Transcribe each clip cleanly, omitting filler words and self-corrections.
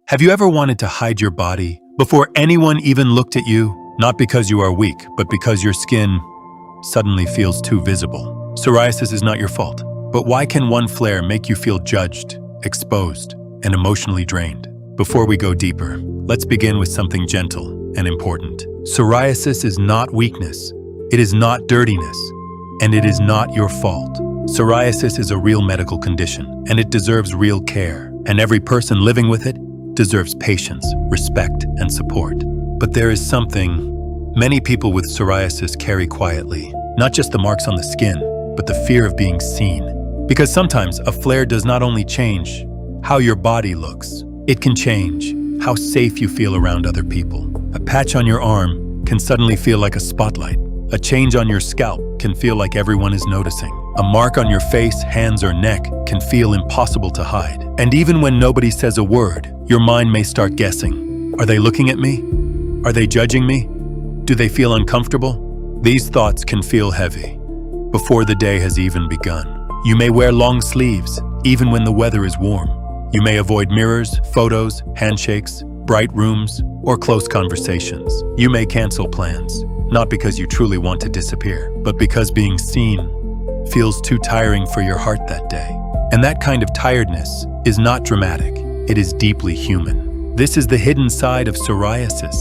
Have you ever wanted to hide your body before anyone even looked at you? Not because you are weak, but because your skin suddenly feels too visible. Psoriasis is not your fault. But why can one flare make you feel judged, exposed, and emotionally drained? Before we go deeper, let's begin with something gentle and important. Psoriasis is not weakness. It is not dirtiness. And it is not your fault. Psoriasis is a real medical condition, and it deserves real care. And every person living with it deserves patience, respect, and support. But there is something many people with psoriasis carry quietly. Not just the marks on the skin, but the fear of being seen. Because sometimes a flare does not only change how your body looks, it can change how safe you feel around other people. A patch on your arm can suddenly feel like a spotlight. A change on your scalp can feel like everyone is noticing. A mark on your face, hands, or neck can feel impossible to hide. And even when nobody says a word, your mind may start guessing. Are they looking at me? Are they judging me? Do they feel uncomfortable? These thoughts can feel heavy before the day has even begun. You may wear long sleeves, even when the weather is warm. You may avoid mirrors, photos, handshakes, bright rooms, or close conversations. You may cancel plans, not because you truly want to disappear, but because being seen feels too tiring for your heart that day. And that kind of tiredness is not dramatic, it is deeply human. This is the hidden side of psoriasis.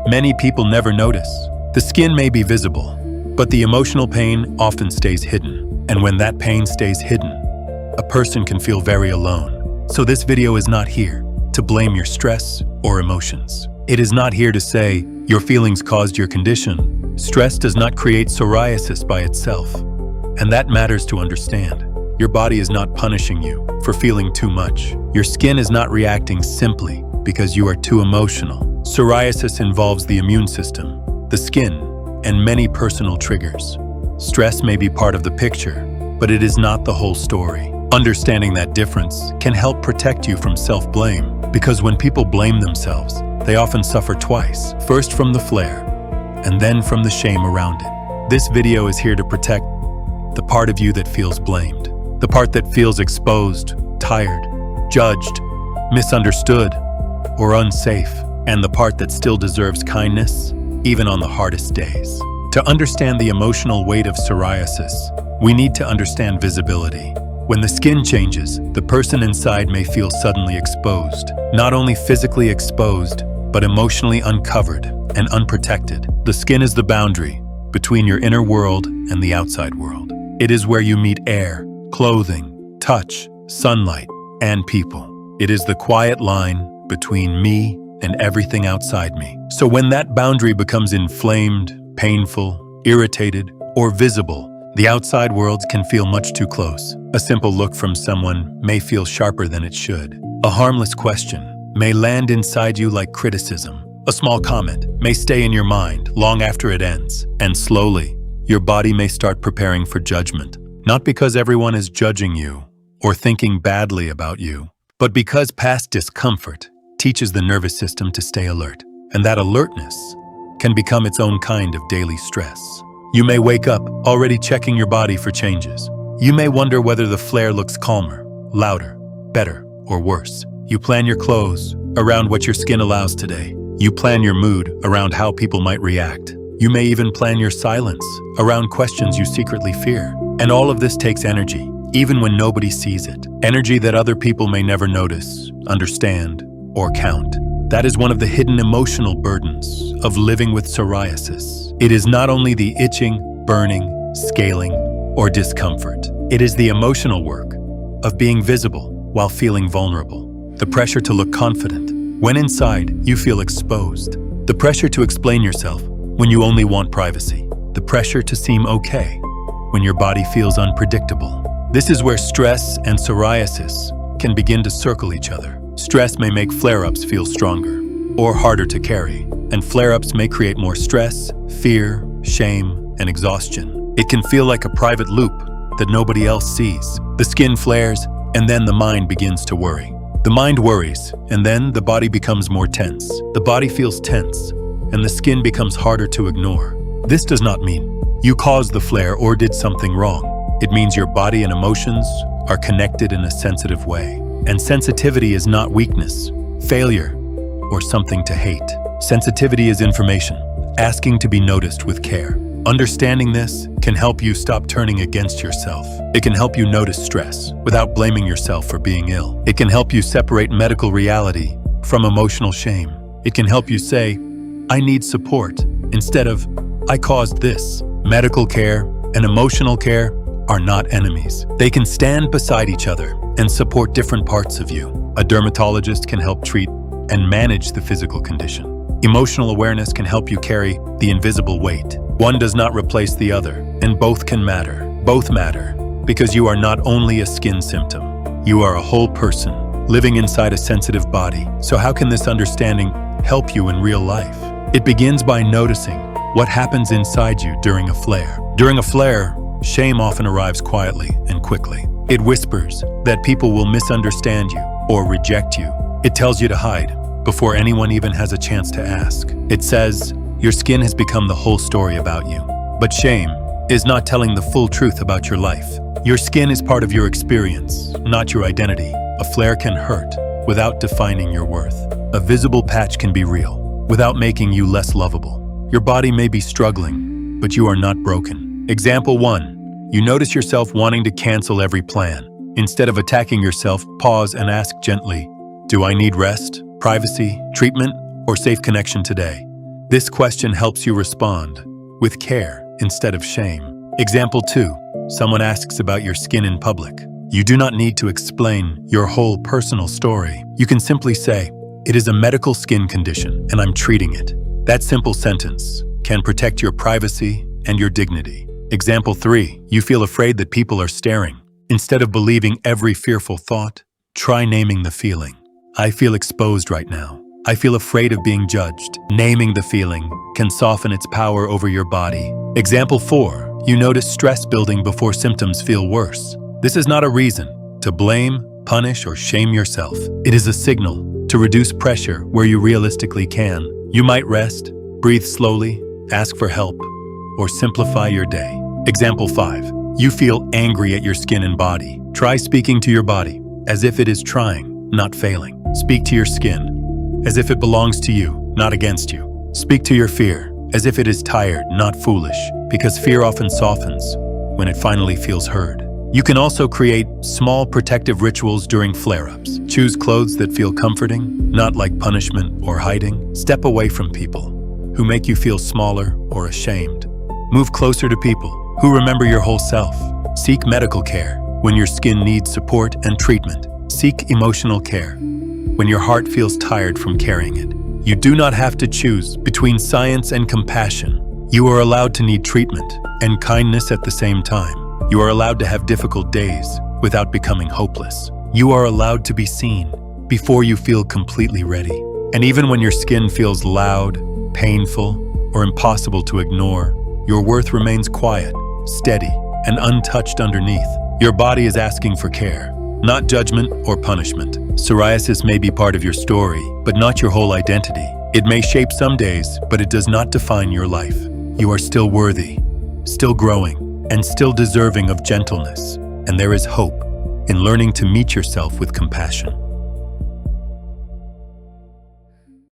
Many people never notice. The skin may be visible, but the emotional pain often stays hidden. And when that pain stays hidden, a person can feel very alone. So this video is not here to blame your stress or emotions. It is not here to say your feelings caused your condition. Stress does not create psoriasis by itself. And that matters to understand. Your body is not punishing you for feeling too much. Your skin is not reacting simply because you are too emotional. Psoriasis involves the immune system, the skin, and many personal triggers. Stress may be part of the picture, but it is not the whole story. Understanding that difference can help protect you from self-blame, because when people blame themselves, they often suffer twice, first from the flare, and then from the shame around it. This video is here to protect the part of you that feels blamed, the part that feels exposed, tired, judged, misunderstood, or unsafe, and the part that still deserves kindness, even on the hardest days. To understand the emotional weight of psoriasis, we need to understand visibility. When the skin changes, the person inside may feel suddenly exposed. Not only physically exposed, but emotionally uncovered and unprotected. The skin is the boundary between your inner world and the outside world. It is where you meet air, clothing, touch, sunlight, and people. It is the quiet line between me and everything outside me. So when that boundary becomes inflamed, painful, irritated, or visible, the outside world can feel much too close. A simple look from someone may feel sharper than it should. A harmless question may land inside you like criticism. A small comment may stay in your mind long after it ends. And slowly, your body may start preparing for judgment. Not because everyone is judging you or thinking badly about you, but because past discomfort teaches the nervous system to stay alert. And that alertness can become its own kind of daily stress. You may wake up already checking your body for changes. You may wonder whether the flare looks calmer, louder, better, or worse. You plan your clothes around what your skin allows today. You plan your mood around how people might react. You may even plan your silence around questions you secretly fear. And all of this takes energy, even when nobody sees it. Energy that other people may never notice, understand, or count. That is one of the hidden emotional burdens of living with psoriasis. It is not only the itching, burning, scaling, or discomfort. It is the emotional work of being visible while feeling vulnerable. The pressure to look confident when inside you feel exposed. The pressure to explain yourself when you only want privacy. The pressure to seem okay when your body feels unpredictable. This is where stress and psoriasis can begin to circle each other. Stress may make flare-ups feel stronger or harder to carry, and flare-ups may create more stress, fear, shame, and exhaustion. It can feel like a private loop that nobody else sees. The skin flares, and then the mind begins to worry. The mind worries, and then the body becomes more tense. The body feels tense, and the skin becomes harder to ignore. This does not mean you caused the flare or did something wrong. It means your body and emotions are connected in a sensitive way. And sensitivity is not weakness. Failure or something to hate. Sensitivity is information, asking to be noticed with care. Understanding this can help you stop turning against yourself. It can help you notice stress without blaming yourself for being ill. It can help you separate medical reality from emotional shame. It can help you say, I need support, instead of, I caused this. Medical care and emotional care are not enemies. They can stand beside each other and support different parts of you. A dermatologist can help treat and manage the physical condition. Emotional awareness can help you carry the invisible weight. One does not replace the other, and both can matter. Both matter, because you are not only a skin symptom. You are a whole person, living inside a sensitive body. So how can this understanding help you in real life? It begins by noticing what happens inside you during a flare. During a flare, shame often arrives quietly and quickly. It whispers that people will misunderstand you or reject you. It tells you to hide before anyone even has a chance to ask. It says, your skin has become the whole story about you. But shame is not telling the full truth about your life. Your skin is part of your experience, not your identity. A flare can hurt without defining your worth. A visible patch can be real without making you less lovable. Your body may be struggling, but you are not broken. Example 1. You notice yourself wanting to cancel every plan. Instead of attacking yourself, pause and ask gently, do I need rest, privacy, treatment, or safe connection today? This question helps you respond with care instead of shame. Example 2. Someone asks about your skin in public. You do not need to explain your whole personal story. You can simply say, it is a medical skin condition and I'm treating it. That simple sentence can protect your privacy and your dignity. Example 3. You feel afraid that people are staring. Instead of believing every fearful thought, try naming the feeling. I feel exposed right now. I feel afraid of being judged. Naming the feeling can soften its power over your body. Example 4. You notice stress building before symptoms feel worse. This is not a reason to blame, punish, or shame yourself. It is a signal to reduce pressure where you realistically can. You might rest, breathe slowly, ask for help, or simplify your day. Example 5. You feel angry at your skin and body. Try speaking to your body as if it is trying, not failing. Speak to your skin as if it belongs to you, not against you. Speak to your fear as if it is tired, not foolish, because fear often softens when it finally feels heard. You can also create small protective rituals during flare-ups. Choose clothes that feel comforting, not like punishment or hiding. Step away from people who make you feel smaller or ashamed. Move closer to people who remember your whole self. Seek medical care when your skin needs support and treatment. Seek emotional care when your heart feels tired from carrying it. You do not have to choose between science and compassion. You are allowed to need treatment and kindness at the same time. You are allowed to have difficult days without becoming hopeless. You are allowed to be seen before you feel completely ready. And even when your skin feels loud, painful, or impossible to ignore, your worth remains quiet, steady, and untouched underneath. Your body is asking for care, not judgment or punishment. Psoriasis may be part of your story, but not your whole identity. It may shape some days, but it does not define your life. You are still worthy, still growing, and still deserving of gentleness. And there is hope in learning to meet yourself with compassion.